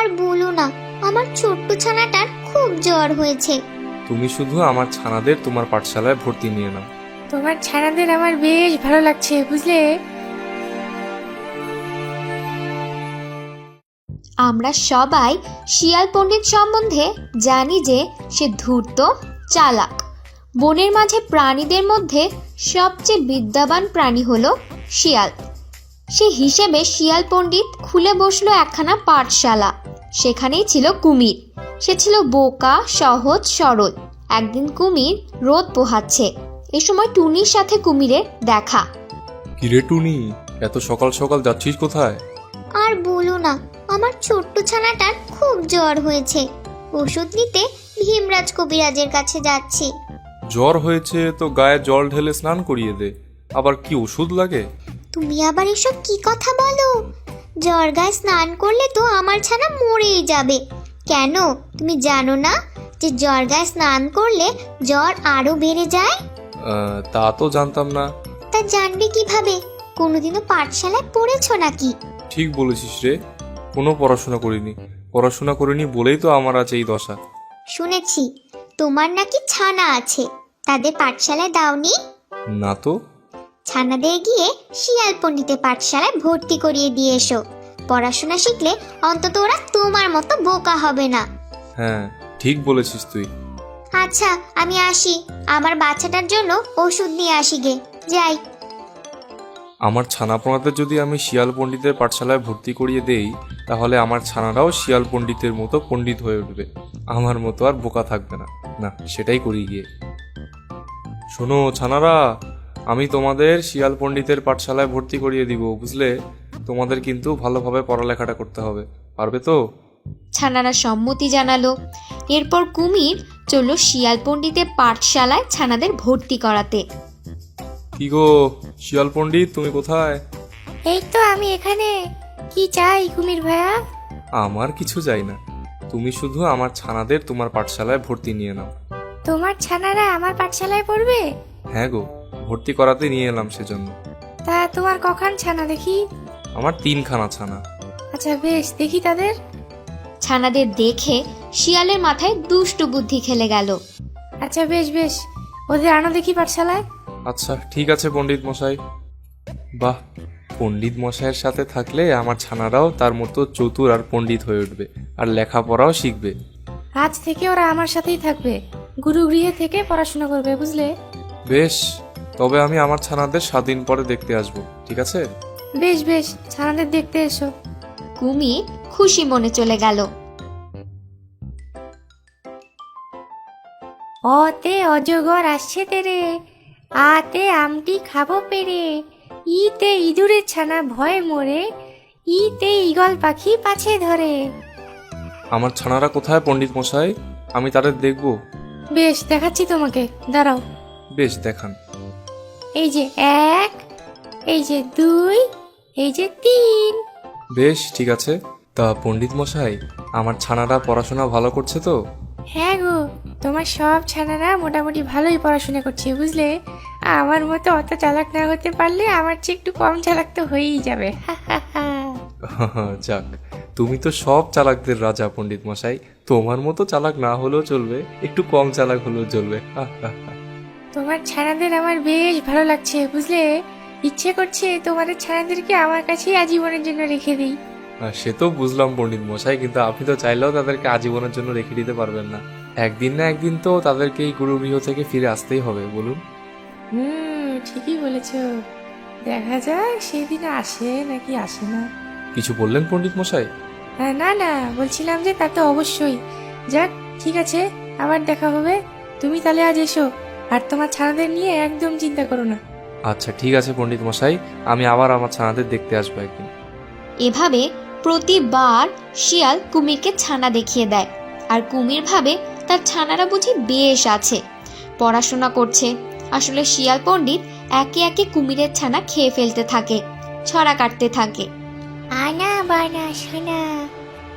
আর বলো না, আমার ছোট্ট ছানাটার খুব জ্বর হয়েছে। তুমি শুধু আমার ছানাদের তোমার পাঠশালায় ভর্তি নিয়ে নাও। তোমার ছানাদের আমার বেশ ভালো লাগছে, বুঝলে? আমরা সবাই শিয়াল পণ্ডিত সম্বন্ধে জানি যে সে ধূর্ত, চালাক। বনের মাঝে প্রাণীদের মধ্যে সবচেয়ে বিদ্যাবান প্রাণী হলো শিয়াল। সে হিসেবে শিয়াল পণ্ডিত খুলে বসলো একখানা পাঠশালা। সেখানেই ছিল কুমির। সে ছিল বোকা, সহজ সরল। একদিন কুমির রোদ পোহাচ্ছে। এ সময় টুনির সাথে কুমিরের দেখা। কিরে টুনি, এত সকাল সকাল যাচ্ছিস কোথায়? আর বলো না, আমার ছোট্ট ছানাটার খুব জ্বর হয়েছে। ওষুধ নিতে ভীমরাজ কবিরাজের কাছে যাচ্ছি। জ্বর হয়েছে তো গায়ে জল ঢেলে স্নান করিয়ে দে। আবার কি ওষুধ লাগে? তুমি আবার এসব কি কথা বলো? জ্বর গায়ে স্নান করলে তো আমার ছানা মরেই যাবে। কেন, তুমি জানো না যে জ্বর গায়ে স্নান করলে জ্বর আরো বেড়ে যায়? তা তো জানতাম না। তা জানবে কিভাবে? কোনোদিনও পাঠশালায় পড়েছো নাকি? ঠিক বলেছিস রে, কোনো পড়াশোনা করিনি বলেই তো আমার আছে এই দশা। শুনেছি তোমার নাকি ছানা আছে, তাদের পাঠশালায় দাওনি? না তো। ছানাদের গিয়ে শিয়াল পণ্ডিতের পাঠশালায় ভর্তি করিয়ে দিয়ে এসো। পড়াশোনা শিখলে অন্তত ওরা তোমার মতো বোকা হবে না। হ্যাঁ, ঠিক বলেছিস তুই। আচ্ছা, আমি আসি। আমার বাচ্চাটার জন্য ওষুধ নিয়ে আসি গে। যাই। আমার ছানাপোনাদের যদি আমি শিয়াল পণ্ডিতের পাঠশালায় ভর্তি করিয়ে দেই, তাহলে আমার ছানারাও শিয়াল পণ্ডিতের মতো পণ্ডিত হয়ে উঠবে। আমার মতো আর বোকা থাকবে না। না, সেটাই করি গিয়ে। শোনো ছানারা, আমি তোমাদের শিয়াল পণ্ডিতের পাঠশালায় ভর্তি করিয়ে দিব, বুঝলে? তোমাদের কিন্তু ভালোভাবে পড়ালেখাটা করতে হবে। পারবে তো? ছানারা সম্মতি জানালো। এরপর কুমির চলল শিয়াল পণ্ডিতের পাঠশালায় ছানাদের ভর্তি করাতে। কি গো শিয়াল পণ্ডিত, তুমি কোথায়? এই তো আমি এখানে। কি চাই কুমির ভাইয়া? আমার কিছু চাই না, তুমি শুধু আমার ছানাদের তোমার পাঠশালায় ভর্তি নিয়ে নাও। তোমার ছানারা আমার পাঠশালায় পড়বে? হ্যাঁ গো, ভর্তি করাতে নিয়ে এলাম সেজন্য। তা তোমার কখান ছানা দেখি? আমার 3খানা ছানা। আচ্ছা বেশ, দেখি তাদের। ছানাদের দেখে শিয়ালের মাথায় দুষ্টু বুদ্ধি খেলে গেল। আচ্ছা বেশ বেশ, ওদের আনো দেখি পাঠশালায়। আচ্ছা ঠিক আছে পণ্ডিত মশাই। বাহ, পণ্ডিত মশাইয়ের সাথে থাকলে আমার ছানারাও তার মতো চতুর আর পণ্ডিত হয়ে উঠবে, আর লেখাপড়াও শিখবে। আজ থেকে ওরা আমার সাথেই থাকবে, গুরুগৃহে থেকে পড়াশোনা করবে, বুঝলে? বেশ, তবে আমি আমার ছানাদের 7 দিন পরে দেখতে আসবো, ঠিক আছে? বেশ বেশ, ছানাদের দেখতে এসো। কুমির খুশি মনে চলে গেল। অতে অজগর আসছে তেরে, আতে আমটি খাবো পেরে, ইতে ইঁদুরের ছানা ভয়ে মরে, ইতে ঈগল পাখি পাছে ধরে। আমার ছানারা কোথায় পণ্ডিত মশাই? আমি তাদের দেখব। বেশ, দেখাচ্ছি তোমাকে, দাঁড়াও। বেশ, দেখান। এই যে 1, এই যে 2, এই যে 3। বেশ, ঠিক আছে। তা পণ্ডিত মশাই, আমার ছানারা পড়াশোনা ভালো করছে তো? হ্যাঁ গো, তোমার সব ছানারা মোটামুটি ভালোই পড়াশোনা করছে, বুঝলে? আমার মতো অত চালাক না হতে পারলে আমার চেয়ে একটু কম চালাক তো হয়েই যাবে। যাক, তুমি তো সব চালাকদের রাজা পণ্ডিত মশাই। তোমার মতো চালাক না হলেও চলবে, একটু কম চালাক হলেও চলবে। তোমার ছানাদের আমার বেশ ভালো লাগছে, বুঝলে? ইচ্ছে করছে তোমাদের ছানাদেরকে আমার কাছেই আজীবনের জন্য রেখে দিই। সে তো বুঝলাম পণ্ডিত মশাই, কিন্তু আপনি তো চাইলেও তাদেরকে আজীবনের জন্য রেখে দিতে পারবেন না। একদিন না একদিন তো তাদেরকে এই গুরুগৃহ থেকে ফিরে আসতেই হবে, বলুন। ঠিকই বলেছ। দেখা যাক সেদিন আসে নাকি আসে না। কিছু বললেন পণ্ডিত মশাই? না না, বলছিলাম যে তা তো অবশ্যই। যাক, ঠিক আছে, আবার দেখা হবে। তুমি তাহলে আজ এসো, আর তোমার ছানাদের নিয়ে একদম চিন্তা করো না। আচ্ছা ঠিক আছে পণ্ডিত মশাই, আমি আবার আমার ছানাদের দেখতে আসবো একদিন। এভাবে প্রতিবার শিয়াল কুমিরকে ছানা দেখিয়ে দেয়, আর কুমির ভাবে তার ছানারা বুঝি বেশ আছে, পড়াশোনা করছে। আসলে শিয়াল পণ্ডিত একে একে কুমিরের ছানা খেয়ে ফেলতে থাকে, ছড়া কাটতে থাকে। আনা বানা সোনা,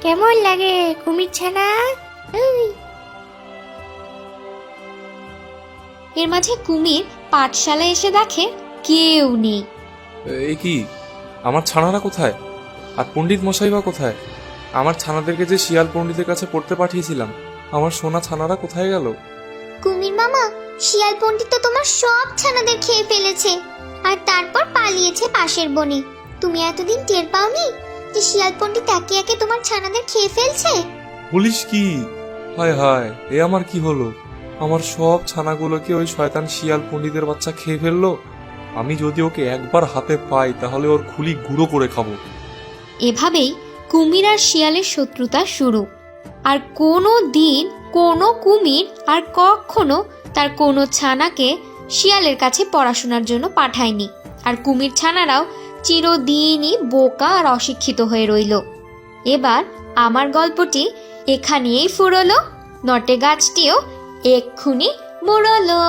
কেমন লাগে কুমির ছানা? এর মাঝে কুমির পাঠশালায় এসে দেখে কেউ নেই। এই কি, আমার ছানারা কোথায়? আর পণ্ডিত মশাই বা কোথায়? আমার ছানাদেরকে যে শিয়াল পণ্ডিতের কাছে পড়তে পাঠিয়েছিলাম, আমার সোনা ছানারা কোথায় গেল? কুমির মামা, শিয়াল পণ্ডিত তো তোমার সব ছানাদের খেয়ে ফেলেছে আর তারপর পালিয়েছে পাশের বনে। তুমি এতদিন টের পাওনি যে শিয়াল পণ্ডিত একে একে তোমার ছানাদের খেয়ে ফেলছে? বলিস কি? হায় হায়, এ আমার কি হলো? আমার সব ছানাগুলোকে ওই শয়তান শিয়াল পণ্ডিতের বাচ্চা খেয়ে ফেললো। আমি যদি ওকে একবার হাতে পাই তাহলে ওর খুলি গুঁড়ো করে খাবো। এভাবেই কুমির আর শিয়ালের শত্রুতা শুরু। আর কোনো দিন কোনো কুমির আর কখনো তার কোনো ছানাকে শিয়ালের কাছে পড়াশোনার জন্য পাঠায়নি। আর কুমির ছানারাও চিরদিনই বোকা আর অশিক্ষিত হয়ে রইল। এবার আমার গল্পটি এখানেই ফুরলো, নটে গাছটিও এক্ষুনি মুড়লো।